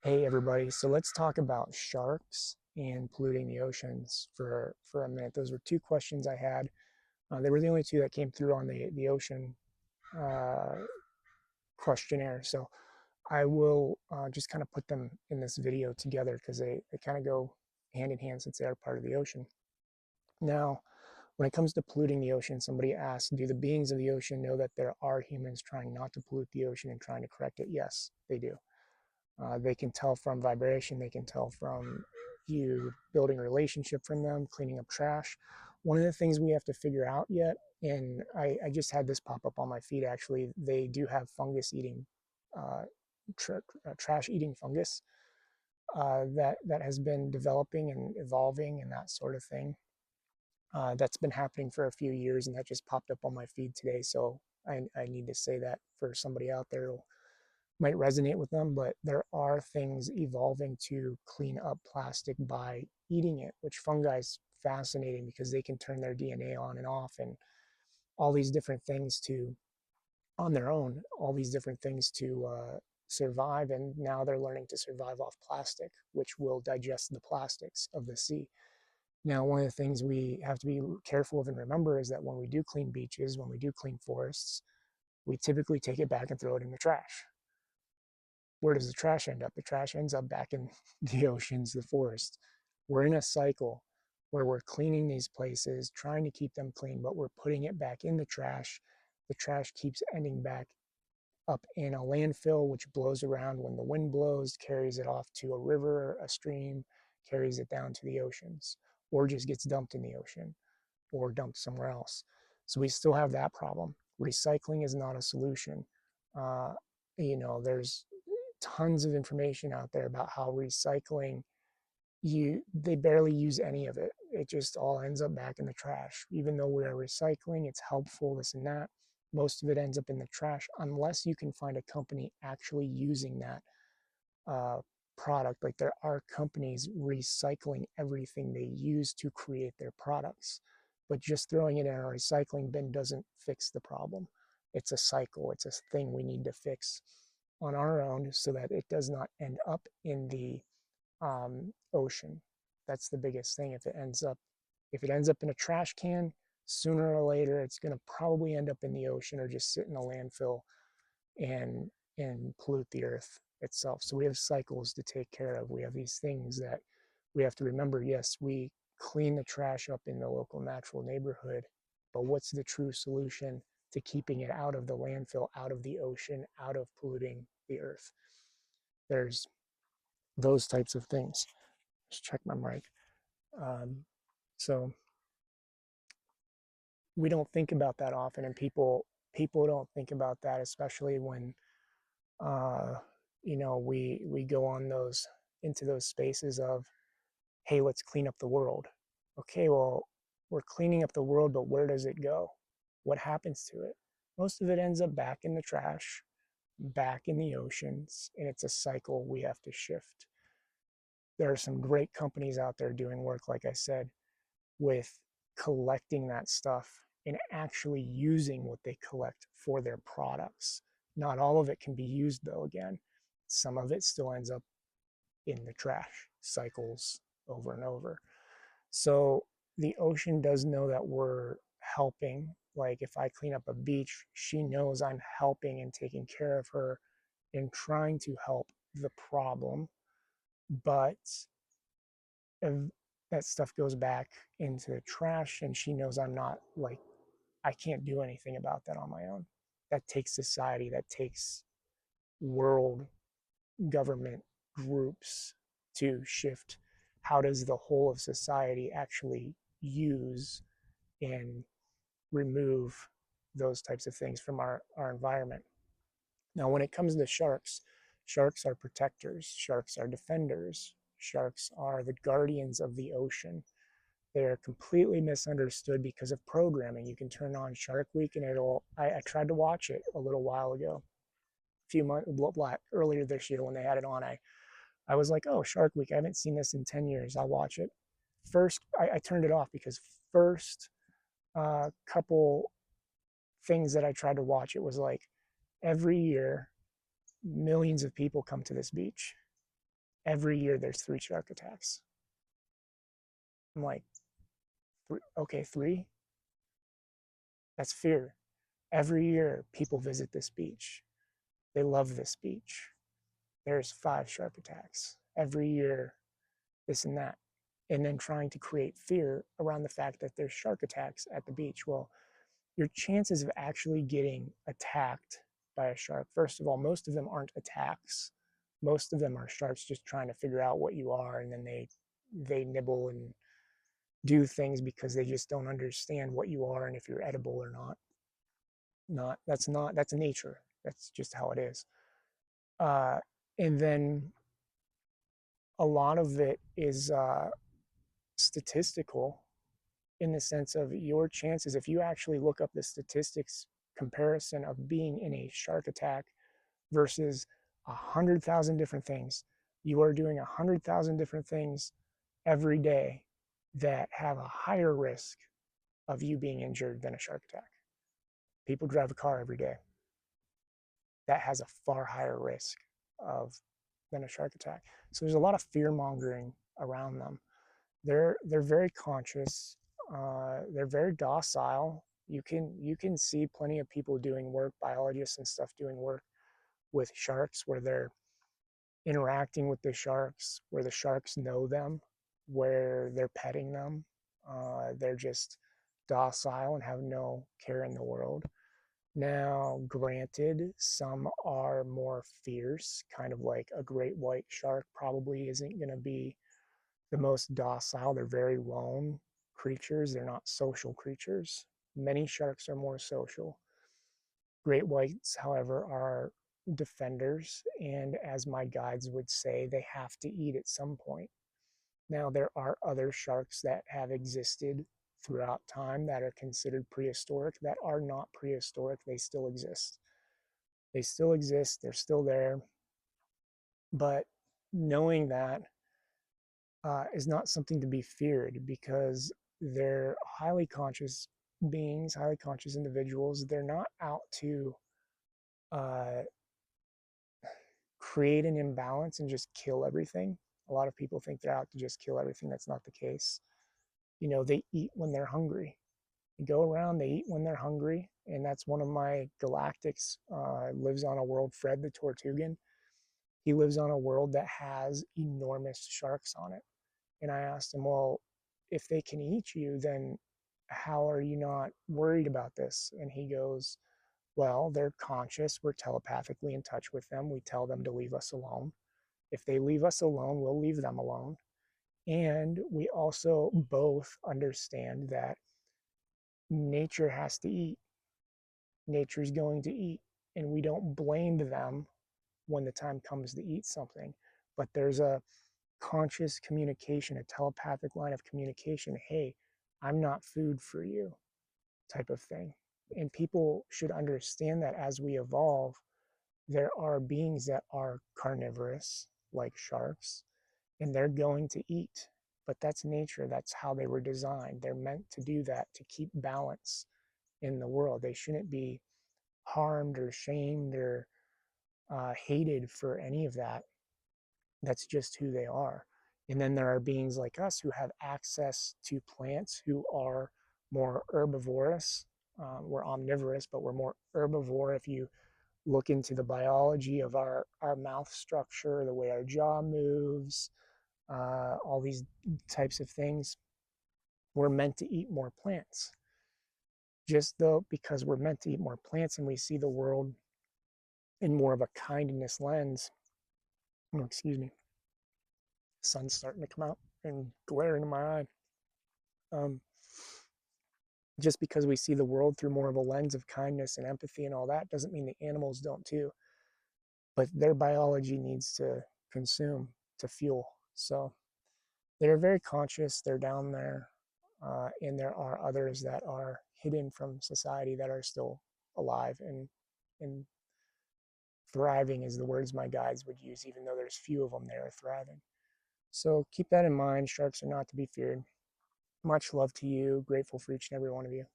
Hey everybody, so let's talk about sharks and polluting the oceans for a minute. Those were two questions I had. They were the only two that came through on the ocean uh, questionnaire. So I will just kind of put them in this video together because they kind of go hand in hand since they are part of the ocean. Now, when it comes to polluting the ocean, somebody asked, do the beings of the ocean know that there are humans trying not to pollute the ocean and trying to correct it? Yes, they do. They can tell from vibration. They can tell from you building a relationship from them, cleaning up trash. One of the things we have to figure out yet, and I just had this pop up on my feed actually, they do have fungus eating, uh, trash eating fungus that has been developing and evolving and that sort of thing. That's been happening for a few years, and that just popped up on my feed today. So I need to say that for somebody out there who might resonate with them, but there are things evolving to clean up plastic by eating it, which fungi is fascinating because they can turn their DNA on and off and all these different things to, on their own, all these different things to survive. And now they're learning to survive off plastic, which will digest the plastics of the sea. Now, one of the things we have to be careful of and remember is that when we do clean beaches, when we do clean forests, we typically take it back and throw it in the trash. Where does the trash end up? The trash ends up back in the oceans, the forests. We're in a cycle where we're cleaning these places, trying to keep them clean, but we're putting it back in the trash. The trash keeps ending back up in a landfill, which blows around when the wind blows, carries it off to a river, a stream, carries it down to the oceans, or just gets dumped in the ocean or dumped somewhere else. So we still have that problem. Recycling is not a solution. Uh, there's tons of information out there about how recycling, they barely use any of it. It just all ends up back in the trash. Even though we're recycling, it's helpful, this and that. Most of it ends up in the trash unless you can find a company actually using that uh, product. Like there are companies recycling everything they use to create their products, but just throwing it in a recycling bin doesn't fix the problem. It's a cycle, it's a thing we need to fix on our own so that it does not end up in the ocean. That's the biggest thing. If it ends up in a trash can, sooner or later it's going to probably end up in the ocean or just sit in a landfill and pollute the earth itself. So we have cycles to take care of. We have these things that we have to remember. Yes, we clean the trash up in the local natural neighborhood, but what's the true solution to keeping it out of the landfill, out of the ocean, out of polluting the earth? There's those types of things. Just check my mic. Um, so we don't think about that often, and people don't think about that, especially when uh, we go on those into those spaces of, hey, let's clean up the world. Okay, well, we're cleaning up the world, but where does it go? What happens to it? Most of it ends up back in the trash, back in the oceans, and it's a cycle we have to shift. There are some great companies out there doing work, like I said, with collecting that stuff and actually using what they collect for their products. Not all of it can be used, though, again. Some of it still ends up in the trash, cycles over and over. So the ocean does know that we're helping. Like if I clean up a beach, she knows I'm helping and taking care of her and trying to help the problem. But that stuff goes back into the trash, and she knows I'm not, like, I can't do anything about that on my own. That takes society, that takes world government groups to shift. How does the whole of society actually use and remove those types of things from our environment? Now, when it comes to sharks, sharks are protectors, sharks are defenders, sharks are the guardians of the ocean. They're completely misunderstood because of programming. You can turn on Shark Week and I tried to watch it a little while ago, a few months earlier this year when they had it on. I was like, oh, Shark Week, I haven't seen this in 10 years. I'll watch it. First, I turned it off because first couple things that I tried to watch, it was like every year, millions of people come to this beach. Every year there's 3 shark attacks. I'm like, okay, 3? That's fear. Every year people visit this beach. They love this beach. There's 5 shark attacks. Every year, this and that. And then trying to create fear around the fact that there's shark attacks at the beach. Well, your chances of actually getting attacked by a shark, first of all, most of them aren't attacks. Most of them are sharks just trying to figure out what you are, and then they nibble and do things because they just don't understand what you are and if you're edible or not. Not that's nature. That's just how it is. Uh, and then a lot of it is statistical in the sense of your chances. If you actually look up the statistics comparison of being in a shark attack versus 100,000 different things, you are doing 100,000 different things every day that have a higher risk of you being injured than a shark attack. People drive a car every day that has a far higher risk of than a shark attack. So there's a lot of fear mongering around them. They're very conscious. They're very docile. You can see plenty of people doing work, biologists and stuff doing work with sharks where they're interacting with the sharks, where the sharks know them, where they're petting them. They're just docile and have no care in the world. Now, granted, some are more fierce, kind of like a great white shark probably isn't going to be the most docile. They're very lone creatures, they're not social creatures. Many sharks are more social. Great whites, however, are defenders, and as my guides would say, they have to eat at some point. Now, there are other sharks that have existed throughout time that are considered prehistoric that are not prehistoric. They still exist. They still exist, they're still there. But knowing that is not something to be feared because they're highly conscious beings, highly conscious individuals. They're not out to uh, create an imbalance and just kill everything. A lot of people think they're out to just kill everything. That's not the case. They eat when they're hungry. They go around, they eat when they're hungry. And that's one of my galactics. Lives on a world, Fred the Tortugan. He lives on a world that has enormous sharks on it. And I asked him, well, if they can eat you, then how are you not worried about this? And he goes, well, they're conscious. We're telepathically in touch with them. We tell them to leave us alone. If they leave us alone, we'll leave them alone. And we also both understand that nature has to eat. Nature's going to eat. And we don't blame them when the time comes to eat something. But there's a conscious communication, a telepathic line of communication. Hey, I'm not food for you, type of thing. And people should understand that as we evolve, there are beings that are carnivorous, like sharks, and they're going to eat. But that's nature. That's how they were designed. They're meant to do that to keep balance in the world. They shouldn't be harmed or shamed or hated for any of that. That's just who they are. And then there are beings like us who have access to plants who are more herbivorous. We're omnivorous, but we're more herbivore. If you look into the biology of our mouth structure, the way our jaw moves, all these types of things, we're meant to eat more plants. Just though, because we're meant to eat more plants and we see the world in more of a kindness lens, oh, excuse me, the sun's starting to come out and glare into my eye. Um, just because we see the world through more of a lens of kindness and empathy and all that doesn't mean the animals don't too. But their biology needs to consume to fuel. So they're very conscious, they're down there, and there are others that are hidden from society that are still alive and thriving is the words my guides would use. Even though there's few of them, they are thriving. So keep that in mind. Sharks are not to be feared. Much love to you. Grateful for each and every one of you.